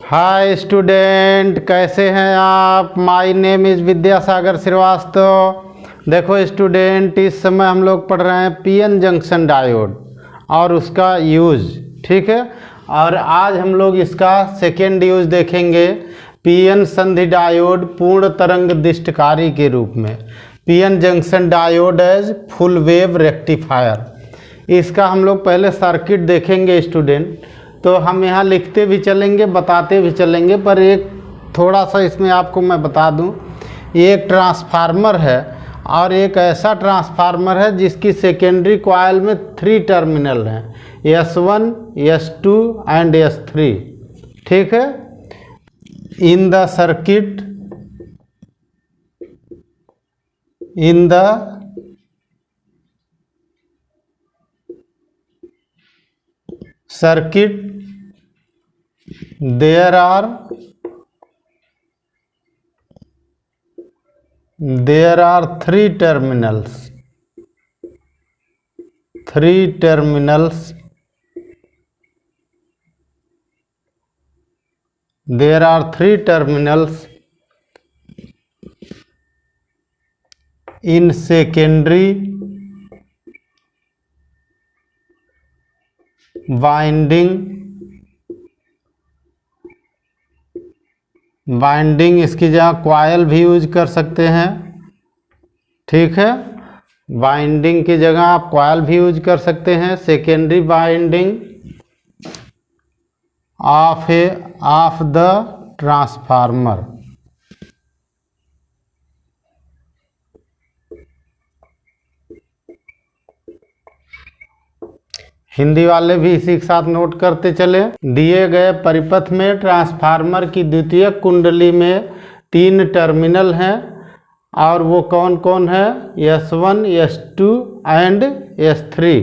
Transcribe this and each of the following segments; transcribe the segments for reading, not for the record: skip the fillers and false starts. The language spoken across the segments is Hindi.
हाय स्टूडेंट, कैसे हैं आप। My name is Vidyasagar Shrivastava. देखो स्टूडेंट, इस समय हम लोग पढ़ रहे हैं पीएन जंक्शन डायोड और उसका यूज़, ठीक है। और आज हम लोग इसका सेकेंड यूज़ देखेंगे, पीएन संधि डायोड पूर्ण तरंग दिष्टकारी के रूप में, PN junction diode as full wave rectifier. इसका हम लोग पहले सर्किट देखेंगे स्टूडेंट। तो हम यहाँ लिखते भी चलेंगे, बताते भी चलेंगे, पर एक थोड़ा सा इसमें आपको मैं बता दूँ, ये एक ट्रांसफार्मर है और एक ऐसा ट्रांसफार्मर है जिसकी सेकेंडरी कॉइल में 3 टर्मिनल हैं, S1, S2 एंड S3, ठीक है। इन the circuit there are 3 terminals. There are 3 terminals in secondary winding इसकी जगह कॉइल भी यूज कर सकते हैं, ठीक है। वाइंडिंग की जगह आप कॉइल भी यूज कर सकते हैं। Secondary winding of the transformer. Hindi वाले भी इसी के साथ नोट करते चले। दिए गए परिपथ में ट्रांसफार्मर की द्वितीयक कुंडली में 3 टर्मिनल हैं और वो कौन कौन है, S1, S2 एंड S3।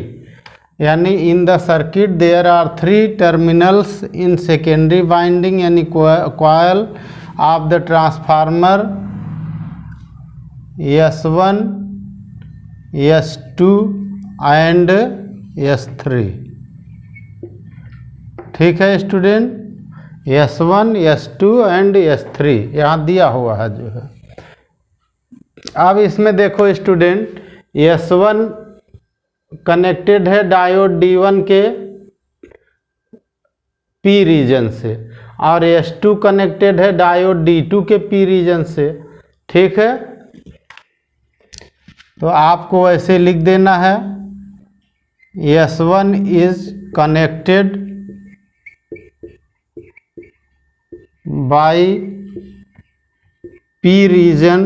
यानी in the circuit there are 3 terminals in secondary winding, यानी coil of the transformer S1, S2 and S3, ठीक है student. S1, S2 and S3 यहाँ दिया हुआ है जो है। अब इसमें देखो स्टूडेंट, S1 कनेक्टेड है डायोड D1 के P रीजन से और S2 कनेक्टेड है डायोड D2 के P रीजन से, ठीक है। तो आपको ऐसे लिख देना है, S1 is connected by P region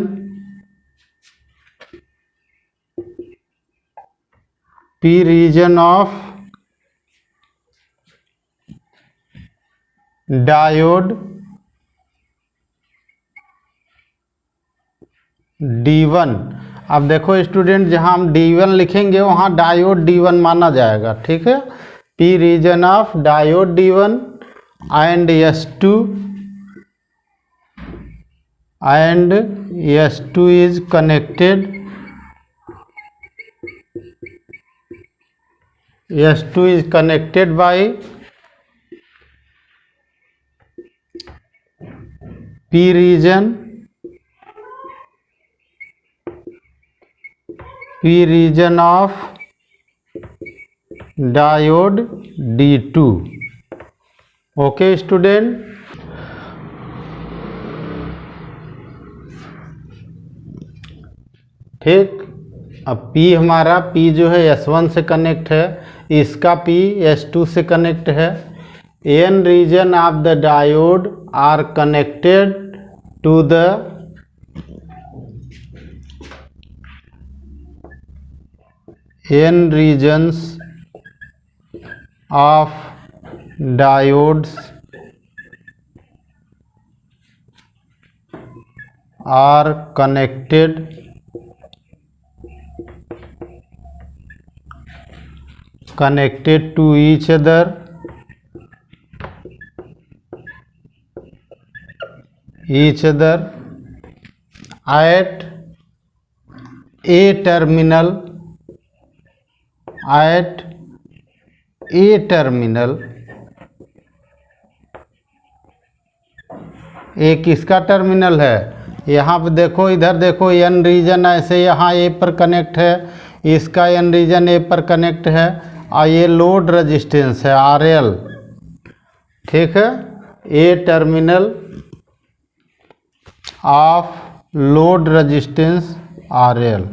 of diode D1। अब देखो स्टूडेंट, जहां हम D1 लिखेंगे वहां डायोड D1 माना जाएगा, ठीक है। P region of diode D1 and S2 is connected, S2 is connected by P region of diode D2। Okay student, ठीक। अब P हमारा P जो है S1 से कनेक्ट है, इसका P S2 से कनेक्ट है। N region of the diode are connected to the N regions of diodes are connected to each other at a terminal ए किसका टर्मिनल है, यहाँ पे देखो, इधर देखो एन रीजन ऐसे यहाँ ए पर कनेक्ट है, इसका एन रीजन ए पर कनेक्ट है, और ये लोड रेजिस्टेंस है आर एल, ठीक है, A terminal of load resistance R L.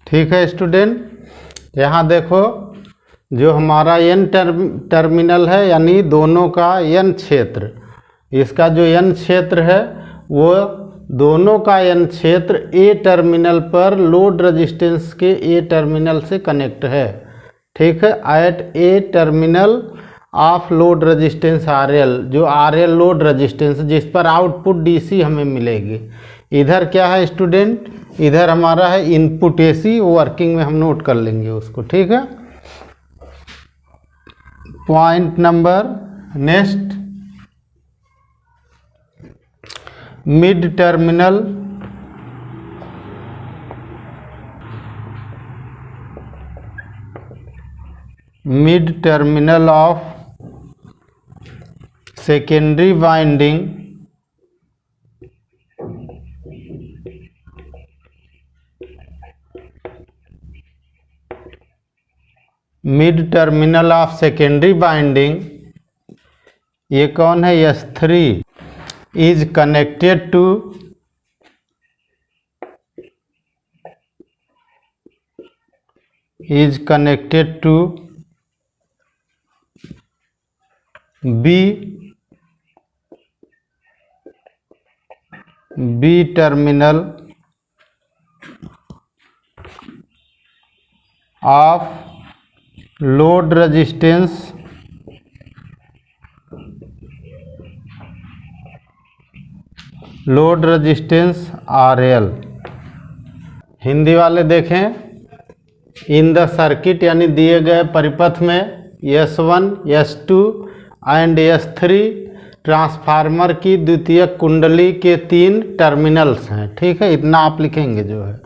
ठीक है स्टूडेंट, यहाँ देखो जो हमारा एन टर्मिनल है, यानी दोनों का एन क्षेत्र, इसका जो एन क्षेत्र है वो दोनों का एन क्षेत्र ए टर्मिनल पर लोड रेजिस्टेंस के ए टर्मिनल से कनेक्ट है, ठीक है, at A terminal of load resistance R L, जो आर एल लोड रेजिस्टेंस जिस पर आउटपुट डीसी हमें मिलेगी। इधर क्या है स्टूडेंट, इधर हमारा है इनपुट एसी, वर्किंग में हम नोट कर लेंगे उसको, ठीक है। Point number next, mid terminal of secondary winding ये कौन है, S3 is connected to B terminal of load resistance RL। Hindi वाले देखें, इन द सर्किट यानी दिए गए परिपथ में S1, S2 and S3 transformer की द्वितीयक कुंडली के 3 टर्मिनल्स हैं, ठीक है, इतना आप लिखेंगे जो है।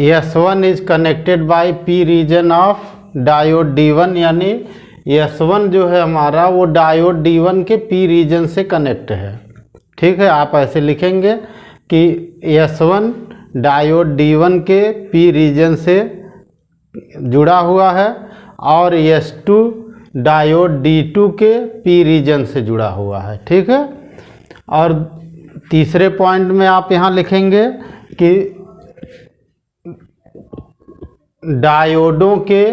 S1 is connected by P region of diode D1, यानी S1 जो है हमारा वो डायोड D1 के P रीजन से कनेक्ट है, ठीक है, आप ऐसे लिखेंगे कि S1 डायोड D1 के P रीजन से जुड़ा हुआ है और S2 डायोड D2 के P रीजन से जुड़ा हुआ है, ठीक है। और तीसरे पॉइंट में आप यहाँ लिखेंगे कि डायोडों के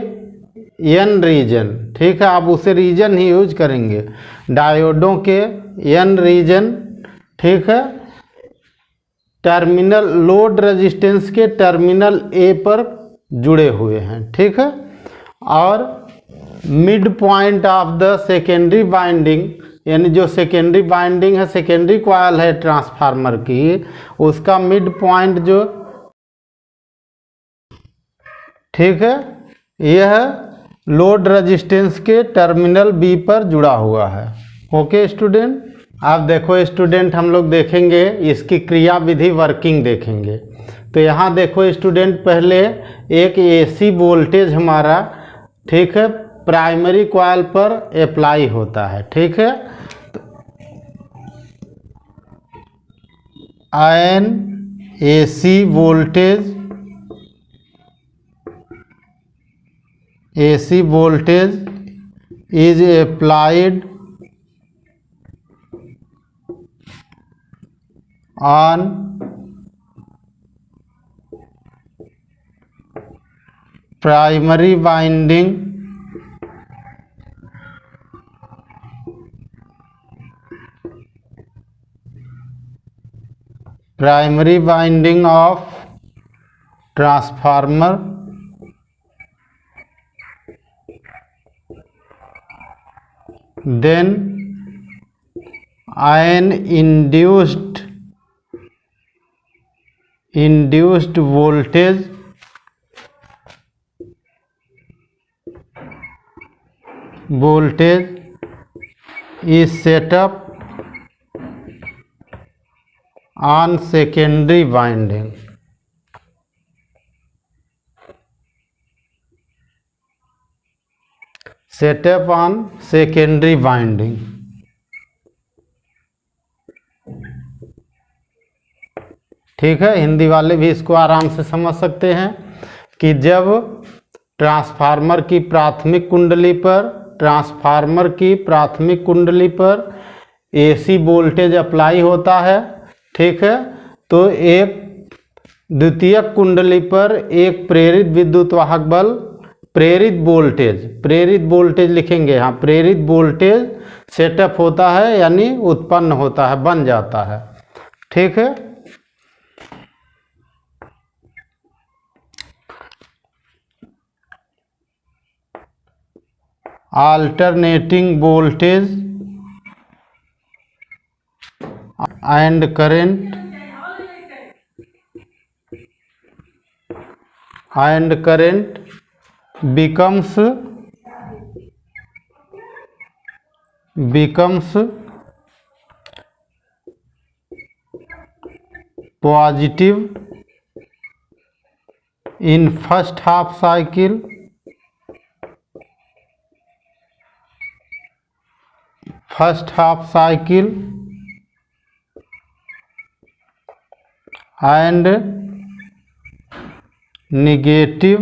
एन रीजन, ठीक है, आप उसे रीजन ही यूज करेंगे, डायोडों के एन रीजन, ठीक है, टर्मिनल लोड रेजिस्टेंस के टर्मिनल ए पर जुड़े हुए हैं, ठीक है। और mid point of the secondary binding, यानी जो सेकेंडरी बाइंडिंग है, सेकेंडरी कॉइल है ट्रांसफार्मर की, उसका मिड पॉइंट जो, ठीक है, यह लोड रेजिस्टेंस के टर्मिनल बी पर जुड़ा हुआ है। ओके स्टूडेंट, आप देखो स्टूडेंट, हम लोग देखेंगे इसकी क्रिया विधि वर्किंग देखेंगे। तो यहाँ देखो स्टूडेंट, पहले एक एसी वोल्टेज हमारा, ठीक है, प्राइमरी कॉइल पर अप्लाई होता है, ठीक है, N AC voltage is applied on primary winding of transformer then an induced voltage is set up on secondary winding, setup on secondary binding. ठीक है, हिंदी वाले भी इसको आराम से समझ सकते हैं कि जब ट्रांसफार्मर की प्राथमिक कुंडली पर एसी वोल्टेज अप्लाई होता है, ठीक है, तो एक द्वितीयक कुंडली पर एक प्रेरित विद्युत वाहक बल, प्रेरित वोल्टेज लिखेंगे यहाँ, प्रेरित वोल्टेज सेटअप होता है, यानी उत्पन्न होता है, बन जाता है। ठीक है, alternating voltage and current becomes positive in first half cycle and negative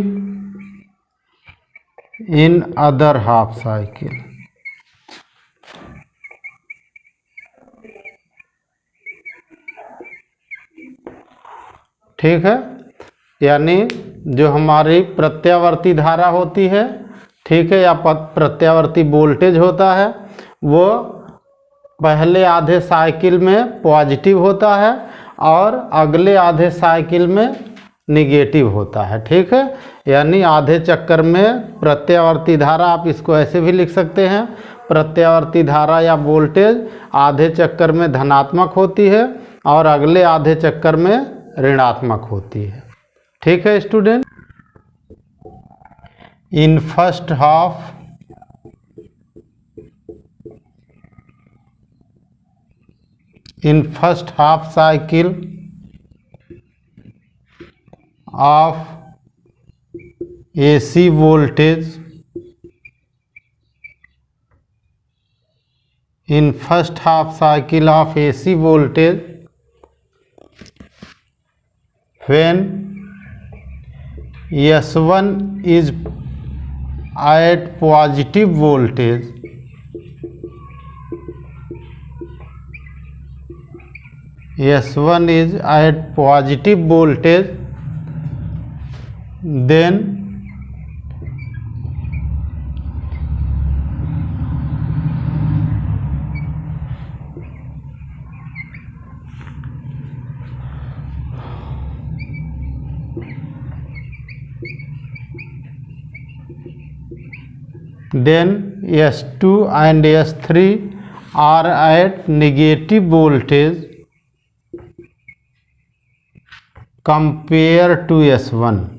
in other half cycle। ठीक है, यानी जो हमारी प्रत्यावर्ती धारा होती है, ठीक है, या प्रत्यावर्ती वोल्टेज होता है, वो पहले आधे साइकिल में पॉजिटिव होता है और अगले आधे साइकिल में निगेटिव होता है। ठीक है, यानी आधे चक्कर में प्रत्यावर्ती धारा, आप इसको ऐसे भी लिख सकते हैं, प्रत्यावर्ती धारा या वोल्टेज आधे चक्कर में धनात्मक होती है और अगले आधे चक्कर में ऋणात्मक होती है। ठीक है student, in first half cycle of AC voltage, in first half cycle of AC voltage, when S1 is at positive voltage, then S2 and S3 are at negative voltage compared to S1.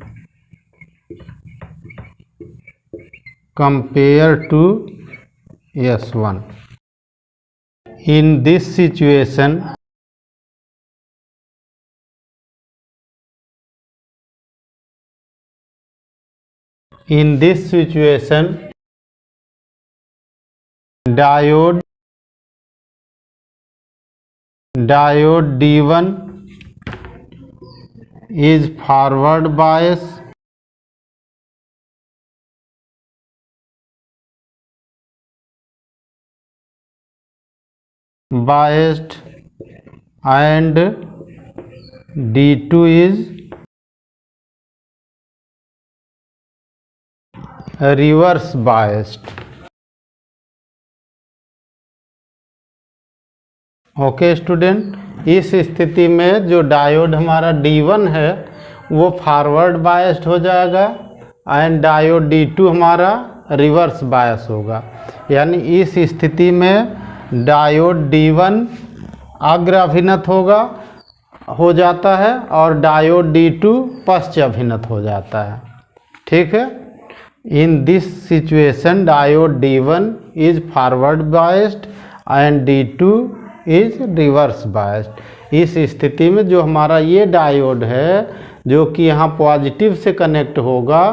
In this situation, diode D1 is forward biased and D2 is reverse biased। Okay student, इस स्थिति में जो डायोड हमारा D1 है वो फॉरवर्ड बायस्ड हो जाएगा एंड डायोड D2 हमारा रिवर्स बायस होगा। यानी इस स्थिति में डायोड D1 अग्र अभिनत हो जाता है और डायोड D2 पश्च अभिनत हो जाता है। ठीक है, in this situation diode D1 is forward biased and D2 is reverse biased. इस स्थिति में जो हमारा ये डायोड है जो कि यहाँ पॉजिटिव से कनेक्ट होगा,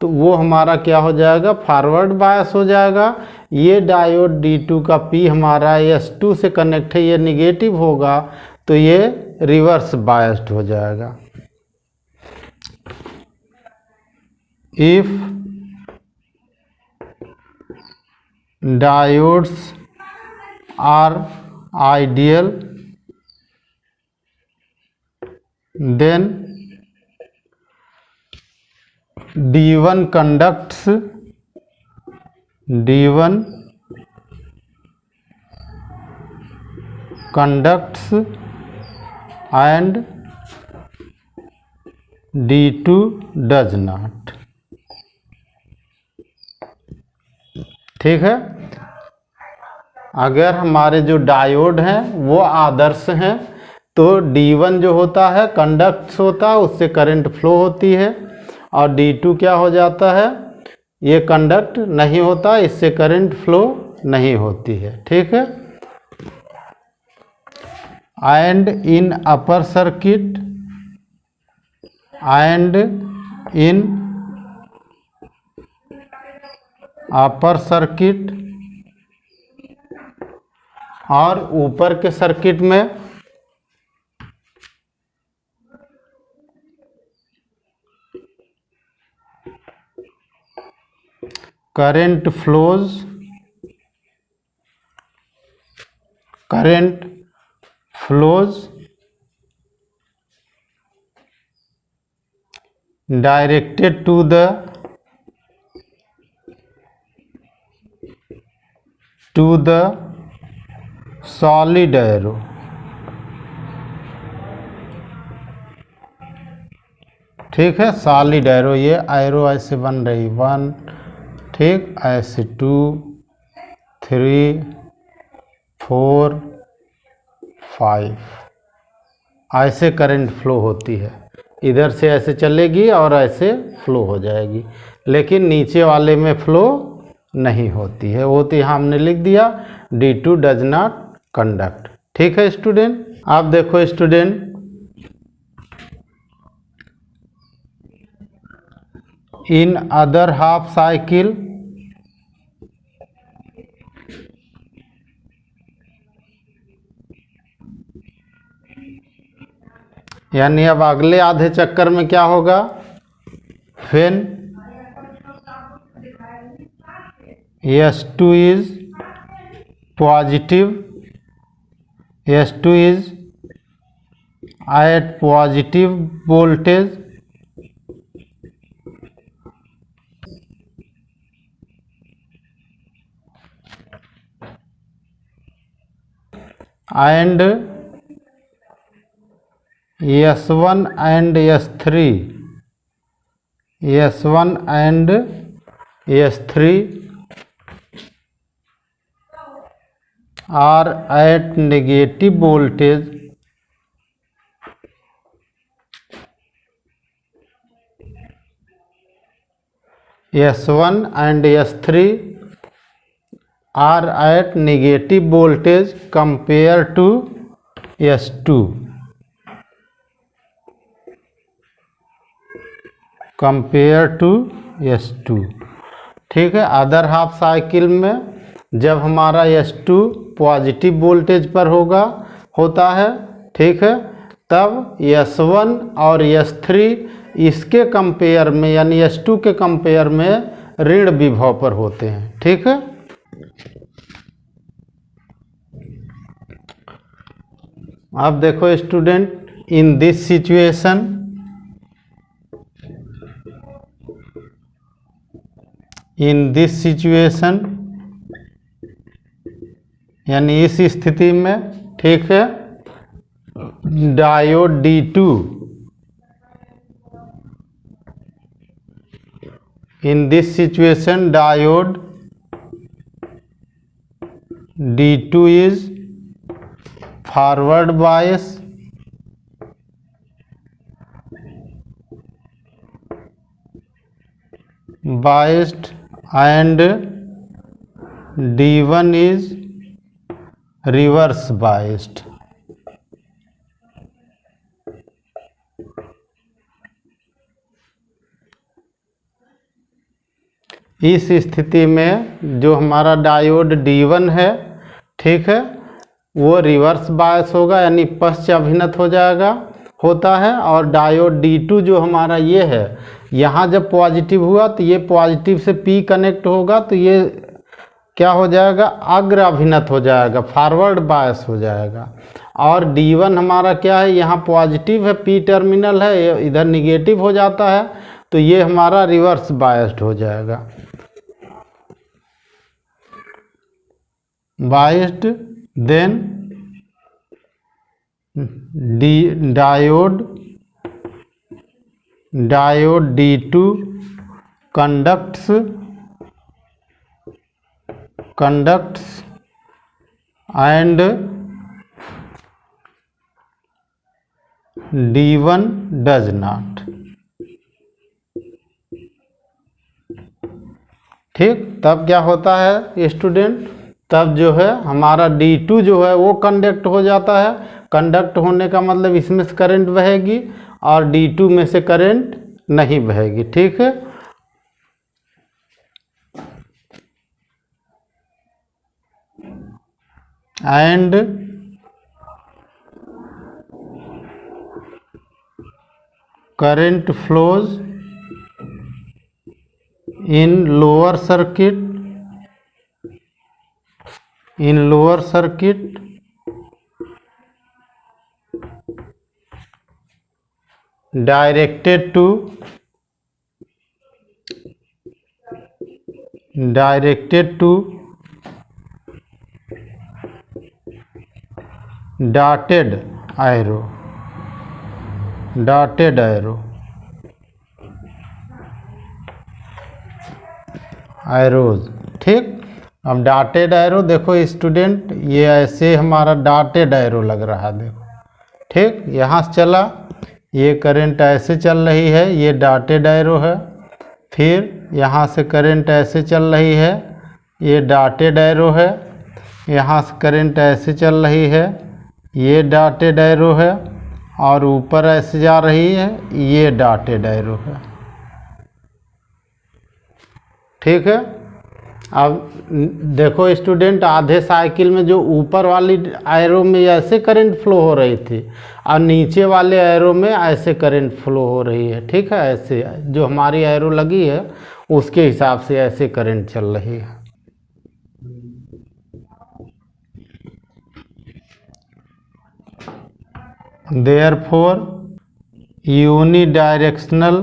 तो वो हमारा क्या हो जाएगा, फॉरवर्ड बायस हो जाएगा। ये डायोड D2 का P हमारा S2 से कनेक्ट है, ये निगेटिव होगा, तो ये रिवर्स बायस्ड हो जाएगा। If diodes are ideal then D1 conducts and D2 does not। ठीक है, अगर हमारे जो डायोड हैं वो आदर्श हैं तो D1 जो होता है कंडक्ट्स होता है, उससे करंट फ्लो होती है, और D2 क्या हो जाता है, ये कंडक्ट नहीं होता, इससे करंट फ्लो नहीं होती है। ठीक है, एंड इन अपर सर्किट और ऊपर के सर्किट में current flows directed to the solid arrow. ठीक है, सॉलिड एरो, ये एरो ऐसे बन रही 1, ठीक, ऐसे 2, 3, 4, 5, ऐसे करंट फ्लो होती है, इधर से ऐसे चलेगी और ऐसे फ्लो हो जाएगी, लेकिन नीचे वाले में फ्लो नहीं होती है, वो तो यहाँ हमने लिख दिया D2 डज नॉट कंडक्ट। ठीक है स्टूडेंट, आप देखो student, in other half cycle यानी अब अगले आधे चक्कर में क्या होगा, फिर S2 is positive, S2 is at positive voltage and S1 and S3 are at negative voltage S1 and S3 are at negative voltage compared to S2 ठीक है, अदर हाफ साइकिल में जब हमारा S2 पॉजिटिव वोल्टेज पर होता है, ठीक है, तब S1 और S3 इसके कंपेयर में यानी S2 के कंपेयर में ऋण विभव पर होते हैं। ठीक है, अब देखो स्टूडेंट, इन दिस सिचुएशन यानी इस स्थिति में, ठीक है, diode D2 in this situation diode D2 is forward biased and D1 is reverse biased। इस स्थिति में जो हमारा डायोड D1 है, ठीक है, वो रिवर्स बायस होगा यानी पश्च अभिनत हो जाएगा होता है। और डायोड D2 जो हमारा ये है, यहाँ जब पॉजिटिव हुआ तो ये पॉजिटिव से P कनेक्ट होगा तो ये क्या हो जाएगा, अग्र अभिनत हो जाएगा, फॉरवर्ड बायस हो जाएगा। और D1 हमारा क्या है, यहाँ पॉजिटिव है, P टर्मिनल है, इधर निगेटिव हो जाता है तो ये हमारा रिवर्स बायस्ड हो जाएगा, biased. Then diode D2 conducts and D1 does not। ठीक, तब क्या होता है स्टूडेंट, तब जो है हमारा D2 जो है वो कंडक्ट हो जाता है। कंडक्ट होने का मतलब इसमें से करंट बहेगी और D2 में से करंट नहीं बहेगी, ठीक है। And current flows in lower circuit directed to dotted arrow arrows. ठीक, अब डॉटेड एरो देखो स्टूडेंट, ये ऐसे हमारा डॉटेड एरो लग रहा है, देखो, ठीक, यहाँ से चला, ये करंट ऐसे चल रही है, ये डॉटेड एरो है। फिर यहाँ से करंट ऐसे चल रही है, ये डॉटेड एरो है। यहाँ से करंट ऐसे चल रही है, ये डॉटेड एरो है। और ऊपर ऐसे जा रही है, ये डॉटेड एरो है, ठीक है। अब देखो स्टूडेंट, आधे साइकिल में जो ऊपर वाली एरो में ऐसे करंट फ्लो हो रही थी और नीचे वाले एरो में ऐसे करंट फ्लो हो रही है, ठीक है। ऐसे जो हमारी एरो लगी है उसके हिसाब से ऐसे करंट चल रही है। Therefore unidirectional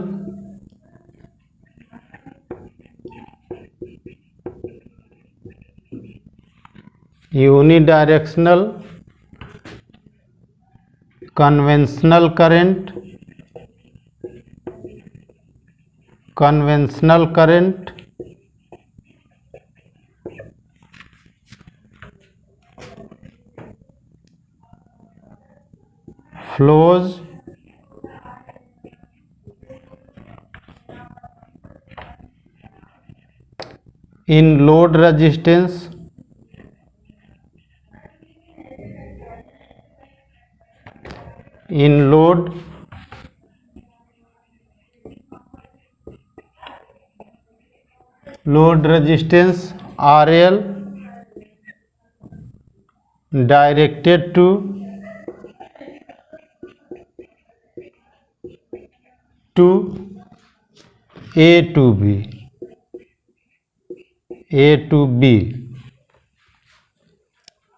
conventional current flows in load resistance load resistance RL directed to A to B.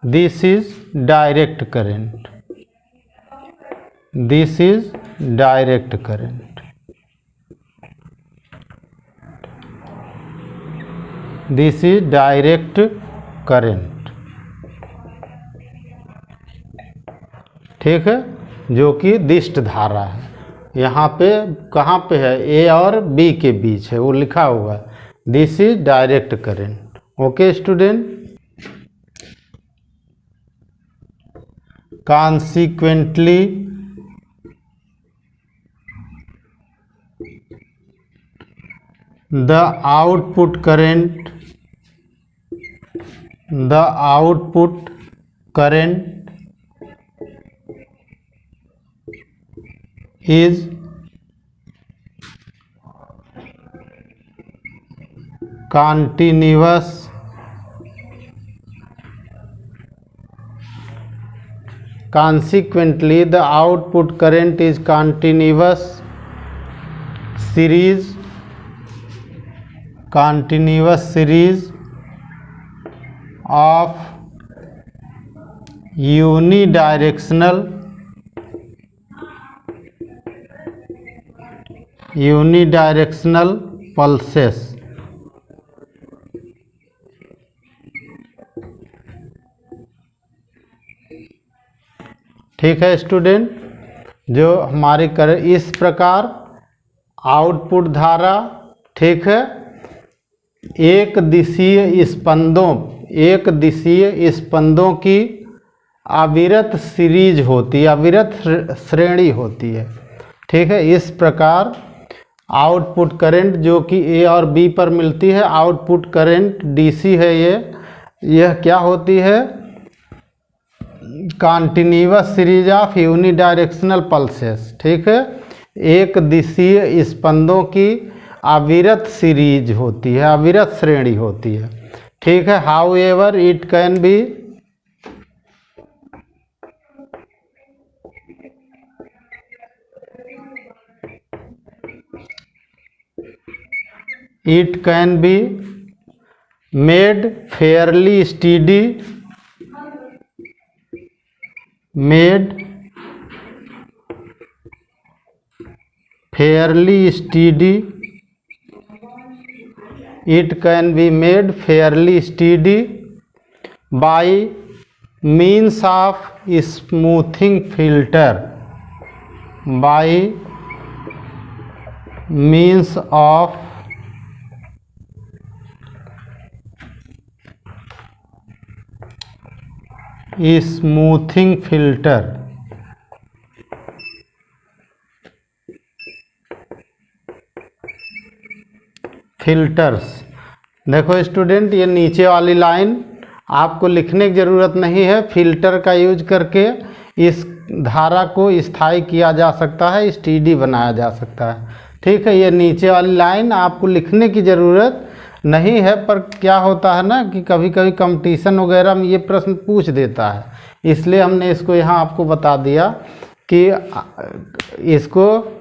This is direct current. This is direct current. This is direct current, ठीक है, जो कि दिष्ट धारा है। यहाँ पे कहाँ पे है, ए और बी के बीच है, वो लिखा हुआ है, this is direct current. Okay student, consequently the output current is continuous consequently the output current is continuous series of unidirectional pulses। ठीक है स्टूडेंट, जो हमारी इस प्रकार आउटपुट धारा, ठीक है, एक दिशीय स्पंदों की अविरत सीरीज होती है, अविरत श्रेणी होती है। ठीक है, इस प्रकार आउटपुट करंट जो कि ए और बी पर मिलती है, आउटपुट करंट डीसी है, यह क्या होती है, continuous series of unidirectional pulses. ठीक है, एक दिशीय स्पंदों की अविरत सीरीज होती है, अविरत श्रेणी होती है। ठीक है, how ever it can be made fairly steady it can be made fairly steady by means of smoothing filter, by means of smoothing filter। Filters, देखो स्टूडेंट, ये नीचे वाली लाइन आपको लिखने की ज़रूरत नहीं है। फिल्टर का यूज करके इस धारा को स्थायी किया जा सकता है, स्टीडी बनाया जा सकता है। ठीक है, ये नीचे वाली लाइन आपको लिखने की ज़रूरत नहीं है, पर क्या होता है ना कि कभी कभी कंपटीशन वगैरह में ये प्रश्न पूछ देता है, इसलिए हमने इसको यहाँ आपको बता दिया कि इसको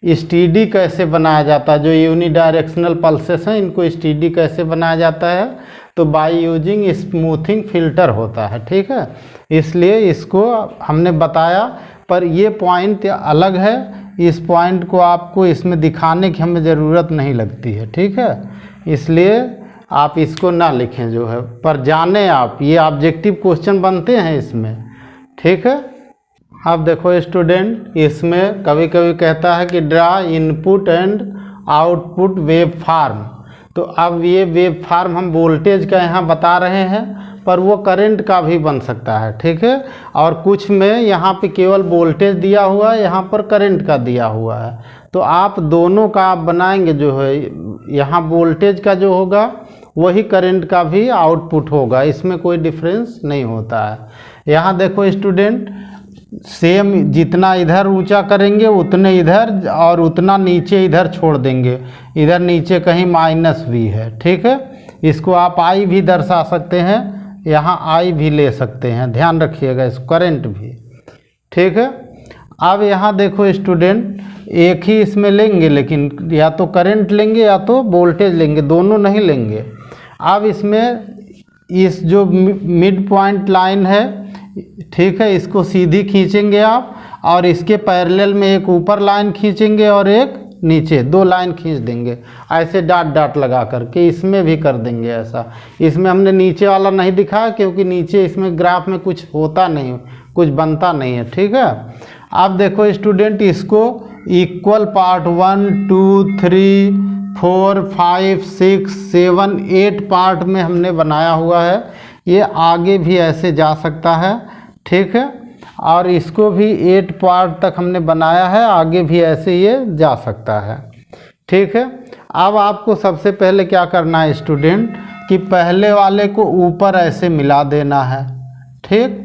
स्टीडी कैसे बनाया जाता है। जो यूनिडायरेक्शनल पल्सेस हैं, इनको स्टीडी कैसे बनाया जाता है, तो बाय यूजिंग स्मूथिंग फिल्टर होता है। ठीक है, इसलिए इसको हमने बताया, पर ये पॉइंट अलग है, इस पॉइंट को आपको इसमें दिखाने की हमें ज़रूरत नहीं लगती है। ठीक है, इसलिए आप इसको ना लिखें जो है, पर जाने आप, ये ऑब्जेक्टिव क्वेश्चन बनते हैं इसमें। ठीक है, अब देखो स्टूडेंट, इसमें कभी कभी कहता है कि draw input and output wave form. तो अब ये वेव फॉर्म हम वोल्टेज का यहाँ बता रहे हैं, पर वो करंट का भी बन सकता है। ठीक है, और कुछ में यहाँ पे केवल वोल्टेज दिया हुआ है, यहाँ पर करंट का दिया हुआ है, तो आप दोनों का आप बनाएंगे जो है, यहाँ वोल्टेज का जो होगा वही करंट का भी आउटपुट होगा, इसमें कोई डिफरेंस नहीं होता है। यहाँ देखो स्टूडेंट, सेम जितना इधर ऊंचा करेंगे उतने इधर, और उतना नीचे इधर छोड़ देंगे, इधर नीचे कहीं माइनस भी है। ठीक है, इसको आप आई भी दर्शा सकते हैं, यहाँ आई भी ले सकते हैं, ध्यान रखिएगा, इस करंट भी। ठीक है, अब यहाँ देखो स्टूडेंट, एक ही इसमें लेंगे, लेकिन या तो करंट लेंगे या तो वोल्टेज लेंगे, दोनों नहीं लेंगे। अब इसमें इस जो मिड पॉइंट लाइन है, ठीक है, इसको सीधी खींचेंगे आप, और इसके पैरेलल में एक ऊपर लाइन खींचेंगे और एक नीचे, दो लाइन खींच देंगे ऐसे डॉट डॉट लगा करके, इसमें भी कर देंगे ऐसा। इसमें हमने नीचे वाला नहीं दिखाया क्योंकि नीचे इसमें ग्राफ में कुछ होता नहीं, कुछ बनता नहीं है। ठीक है, अब देखो स्टूडेंट, इसको इक्वल पार्ट 1 2 3 4 5 6 7 8 पार्ट में हमने बनाया हुआ है। ये आगे भी ऐसे जा सकता है। ठीक है, और इसको भी 8 पार्ट तक हमने बनाया है, आगे भी ऐसे ये जा सकता है। ठीक है, अब आपको सबसे पहले क्या करना है स्टूडेंट, कि पहले वाले को ऊपर ऐसे मिला देना है। ठीक,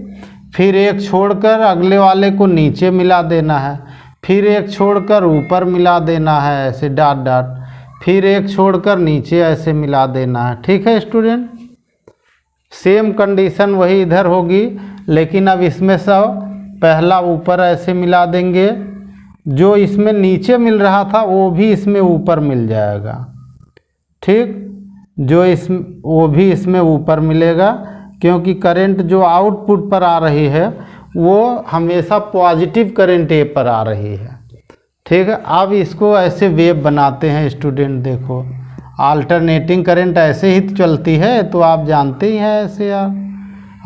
फिर एक छोड़कर अगले वाले को नीचे मिला देना है, फिर एक छोड़कर ऊपर मिला देना है ऐसे डॉट डॉट, फिर एक छोड़कर नीचे ऐसे मिला देना है। ठीक है स्टूडेंट, सेम कंडीशन वही इधर होगी, लेकिन अब इसमें सब पहला ऊपर ऐसे मिला देंगे, जो इसमें नीचे मिल रहा था वो भी इसमें ऊपर मिल जाएगा। ठीक, वो भी इसमें ऊपर मिलेगा, क्योंकि करंट जो आउटपुट पर आ रही है वो हमेशा पॉजिटिव करंट ए पर आ रही है। ठीक है, अब इसको ऐसे वेव बनाते हैं स्टूडेंट। देखो अल्टरनेटिंग करंट ऐसे ही चलती है, तो आप जानते ही हैं ऐसे यार,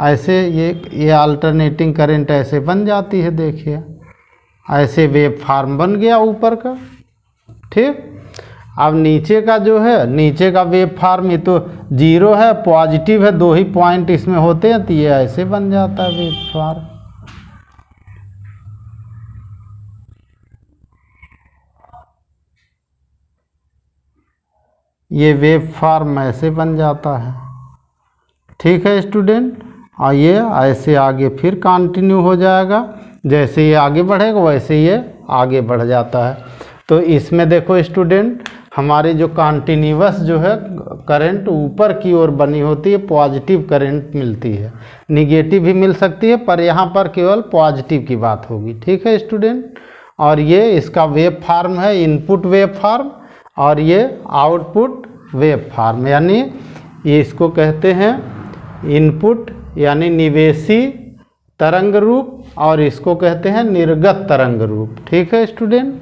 ऐसे ये अल्टरनेटिंग करंट ऐसे बन जाती है। देखिए ऐसे वेव फॉर्म बन गया ऊपर का। ठीक, अब नीचे का जो है, नीचे का वेव फॉर्म ये तो जीरो है, पॉजिटिव है, दो ही पॉइंट इसमें होते हैं, तो ये ऐसे बन जाता है वेव फॉर्म। ये वेव फॉर्म ऐसे बन जाता है। ठीक है स्टूडेंट, और ये ऐसे आगे फिर कंटिन्यू हो जाएगा, जैसे ये आगे बढ़ेगा वैसे ये आगे बढ़ जाता है। तो इसमें देखो स्टूडेंट, हमारे जो कंटिन्यूअस जो है करंट ऊपर की ओर बनी होती है, पॉजिटिव करंट मिलती है, निगेटिव भी मिल सकती है, पर यहाँ पर केवल पॉजिटिव की बात होगी। ठीक है स्टूडेंट, और ये इसका वेव फॉर्म है इनपुट वेव फॉर्म, और ये आउटपुट वेव फॉर्म, यानी ये इसको कहते हैं इनपुट यानी निवेशी तरंग रूप, और इसको कहते हैं निर्गत तरंग रूप। ठीक है स्टूडेंट।